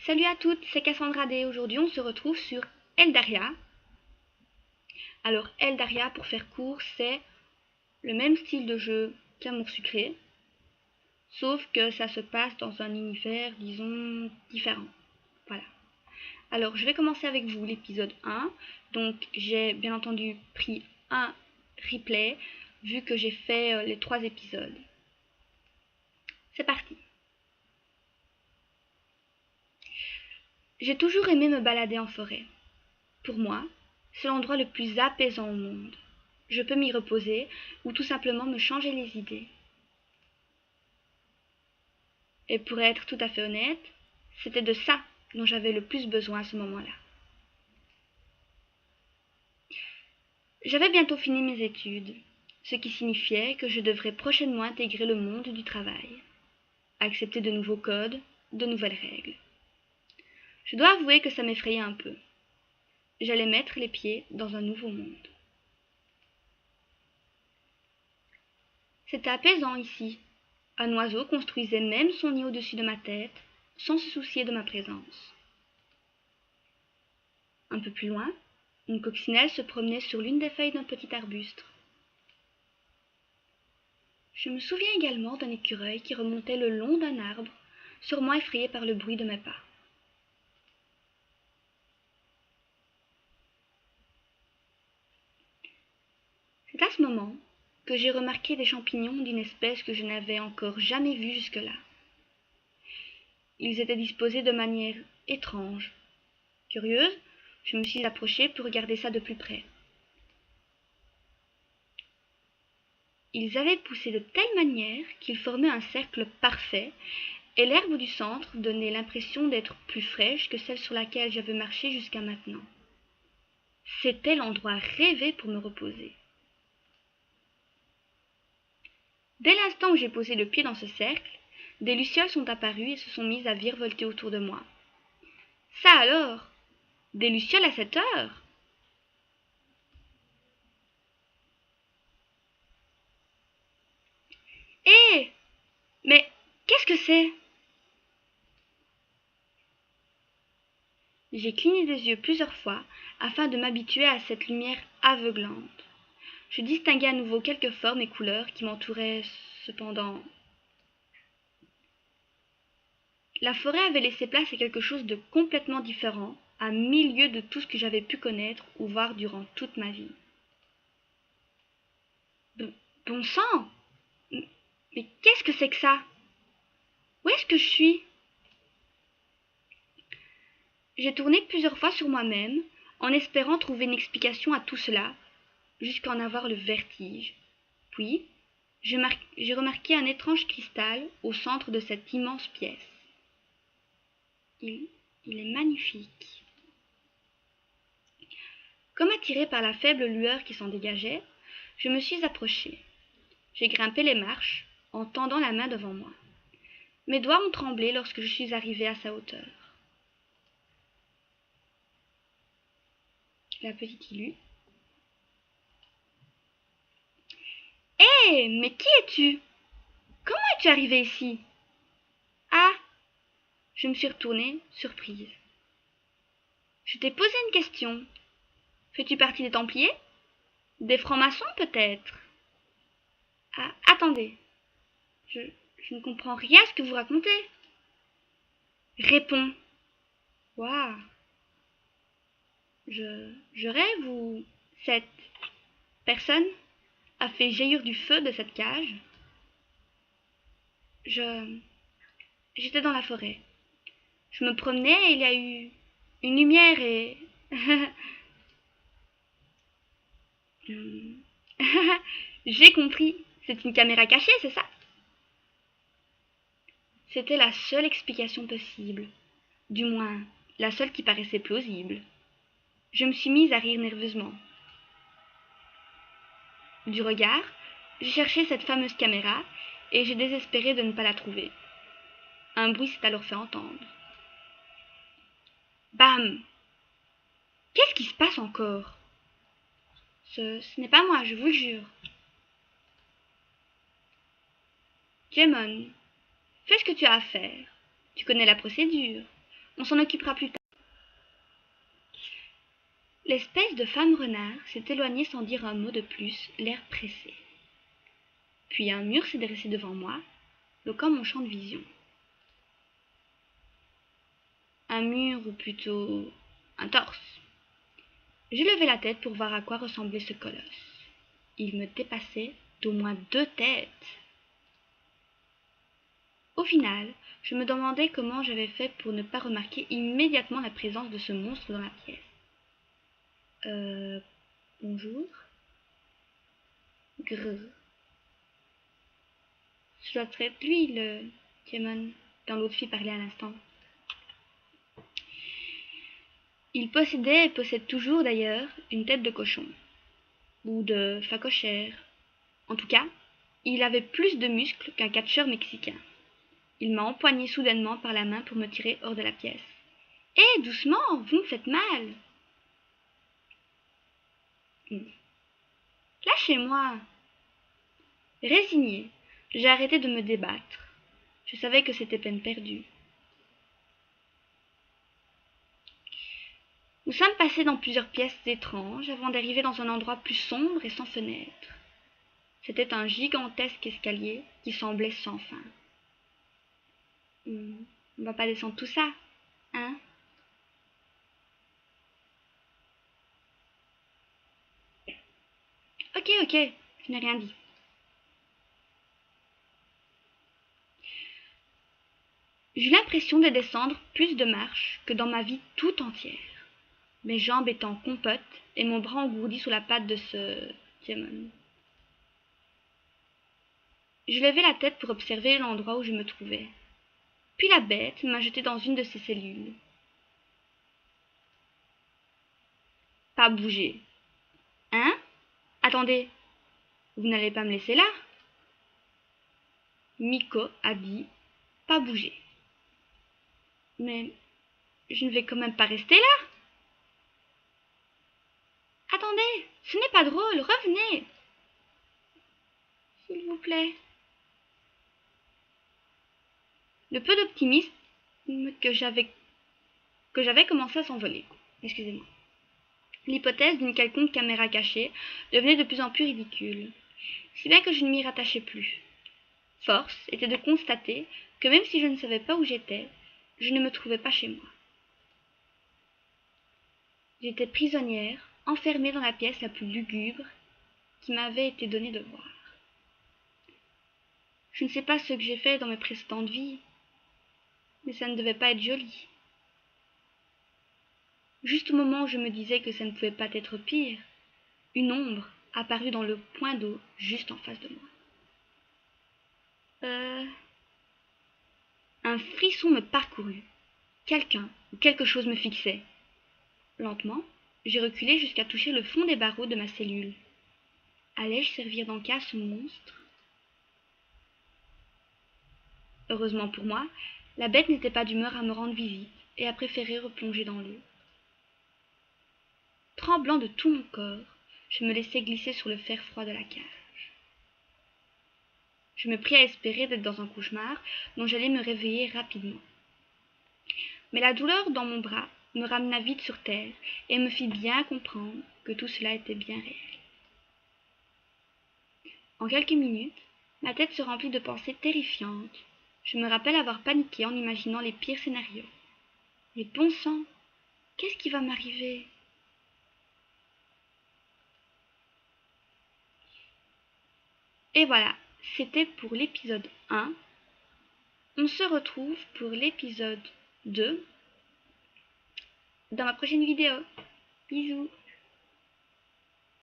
Salut à toutes, c'est Cassandra D. Aujourd'hui, on se retrouve sur Eldaria. Alors, Eldaria, pour faire court, c'est le même style de jeu qu'Amour Sucré, sauf que ça se passe dans un univers, disons, différent. Voilà. Alors, je vais commencer avec vous l'épisode 1. Donc, j'ai bien entendu pris un replay, vu que j'ai fait les 3 épisodes. C'est parti. J'ai toujours aimé me balader en forêt. Pour moi, c'est l'endroit le plus apaisant au monde. Je peux m'y reposer ou tout simplement me changer les idées. Et pour être tout à fait honnête, c'était de ça dont j'avais le plus besoin à ce moment-là. J'avais bientôt fini mes études, ce qui signifiait que je devrais prochainement intégrer le monde du travail, accepter de nouveaux codes, de nouvelles règles. Je dois avouer que ça m'effrayait un peu. J'allais mettre les pieds dans un nouveau monde. C'était apaisant ici. Un oiseau construisait même son nid au-dessus de ma tête, sans se soucier de ma présence. Un peu plus loin, une coccinelle se promenait sur l'une des feuilles d'un petit arbuste. Je me souviens également d'un écureuil qui remontait le long d'un arbre, sûrement effrayé par le bruit de mes pas. C'est à ce moment que j'ai remarqué des champignons d'une espèce que je n'avais encore jamais vue jusque-là. Ils étaient disposés de manière étrange. Curieuse, je me suis approchée pour regarder ça de plus près. Ils avaient poussé de telle manière qu'ils formaient un cercle parfait, et l'herbe du centre donnait l'impression d'être plus fraîche que celle sur laquelle j'avais marché jusqu'à maintenant. C'était l'endroit rêvé pour me reposer. Dès l'instant où j'ai posé le pied dans ce cercle, des lucioles sont apparues et se sont mises à virevolter autour de moi. Ça alors! Des lucioles à cette heure! Hé! Mais qu'est-ce que c'est? J'ai cligné des yeux plusieurs fois afin de m'habituer à cette lumière aveuglante. Je distinguai à nouveau quelques formes et couleurs qui m'entouraient cependant. La forêt avait laissé place à quelque chose de complètement différent, à 1000 lieues de tout ce que j'avais pu connaître ou voir durant toute ma vie. Bon sang! Mais qu'est-ce que c'est que ça? Où est-ce que je suis? J'ai tourné plusieurs fois sur moi-même, en espérant trouver une explication à tout cela, jusqu'à en avoir le vertige. Puis, j'ai remarqué un étrange cristal au centre de cette immense pièce. Il est magnifique. Comme attirée par la faible lueur qui s'en dégageait, je me suis approchée. J'ai grimpé les marches, en tendant la main devant moi. Mes doigts ont tremblé lorsque je suis arrivée à sa hauteur. La petite Ilu. Hé, mais qui es-tu? Comment es-tu arrivée ici? Ah! Je me suis retournée, surprise. Je t'ai posé une question. Fais-tu partie des Templiers? Des francs-maçons, peut-être? Ah, attendez. Je ne comprends rien à ce que vous racontez. Réponds. Waouh. Je rêve ou cette personne a fait jaillir du feu de cette cage? J'étais dans la forêt. Je me promenais et il y a eu une lumière et... J'ai compris. C'est une caméra cachée, c'est ça? C'était la seule explication possible. Du moins, la seule qui paraissait plausible. Je me suis mise à rire nerveusement. Du regard, j'ai cherché cette fameuse caméra et j'ai désespéré de ne pas la trouver. Un bruit s'est alors fait entendre. Bam! Qu'est-ce qui se passe encore? Ce n'est pas moi, je vous le jure. Jaemon, fais ce que tu as à faire. Tu connais la procédure. On s'en occupera plus tard. L'espèce de femme renard s'est éloignée sans dire un mot de plus, l'air pressé. Puis un mur s'est dressé devant moi, bloquant mon champ de vision. Un mur, ou plutôt un torse. J'ai levé la tête pour voir à quoi ressemblait ce colosse. Il me dépassait d'au moins 2 têtes. Au final, je me demandais comment j'avais fait pour ne pas remarquer immédiatement la présence de ce monstre dans la pièce. Bonjour. Grrr. Ce doit être lui, le Tiemon, dont l'autre fille parlait à l'instant. Il possédait et possède toujours d'ailleurs une tête de cochon. Ou de phacochère. En tout cas, il avait plus de muscles qu'un catcheur mexicain. Il m'a empoigné soudainement par la main pour me tirer hors de la pièce. « Hé, doucement, vous me faites mal !» Lâchez-moi. Résigné, j'ai arrêté de me débattre. Je savais que c'était peine perdue. Nous sommes passés dans plusieurs pièces étranges avant d'arriver dans un endroit plus sombre et sans fenêtre. C'était un gigantesque escalier qui semblait sans fin. On va pas descendre tout ça, hein? Ok, je n'ai rien dit. J'eus l'impression de descendre plus de marches que dans ma vie tout entière, mes jambes étant compotes et mon bras engourdi sous la patte de ce Tiemon. Je levai la tête pour observer l'endroit où je me trouvais. Puis la bête m'a jeté dans une de ses cellules. Pas bouger. Hein? Attendez, vous n'allez pas me laisser là? Miko a dit pas bouger. Mais je ne vais quand même pas rester là. Attendez, ce n'est pas drôle, revenez. S'il vous plaît. Le peu d'optimisme que j'avais commencé à s'envoler. Excusez-moi. L'hypothèse d'une quelconque caméra cachée devenait de plus en plus ridicule, si bien que je ne m'y rattachais plus. Force était de constater que même si je ne savais pas où j'étais, je ne me trouvais pas chez moi. J'étais prisonnière, enfermée dans la pièce la plus lugubre qui m'avait été donnée de voir. Je ne sais pas ce que j'ai fait dans mes précédentes vies, mais ça ne devait pas être joli. Juste au moment où je me disais que ça ne pouvait pas être pire, une ombre apparut dans le point d'eau juste en face de moi. Un frisson me parcourut. Quelqu'un ou quelque chose me fixait. Lentement, j'ai reculé jusqu'à toucher le fond des barreaux de ma cellule. Allais-je servir d'encas à ce monstre? Heureusement pour moi, la bête n'était pas d'humeur à me rendre visite et a préféré replonger dans l'eau. Tremblant de tout mon corps, je me laissai glisser sur le fer froid de la cage. Je me pris à espérer d'être dans un cauchemar dont j'allais me réveiller rapidement. Mais la douleur dans mon bras me ramena vite sur terre et me fit bien comprendre que tout cela était bien réel. En quelques minutes, ma tête se remplit de pensées terrifiantes. Je me rappelle avoir paniqué en imaginant les pires scénarios. Mais bon sang, qu'est-ce qui va m'arriver? Et voilà, c'était pour l'épisode 1. On se retrouve pour l'épisode 2 dans ma prochaine vidéo. Bisous!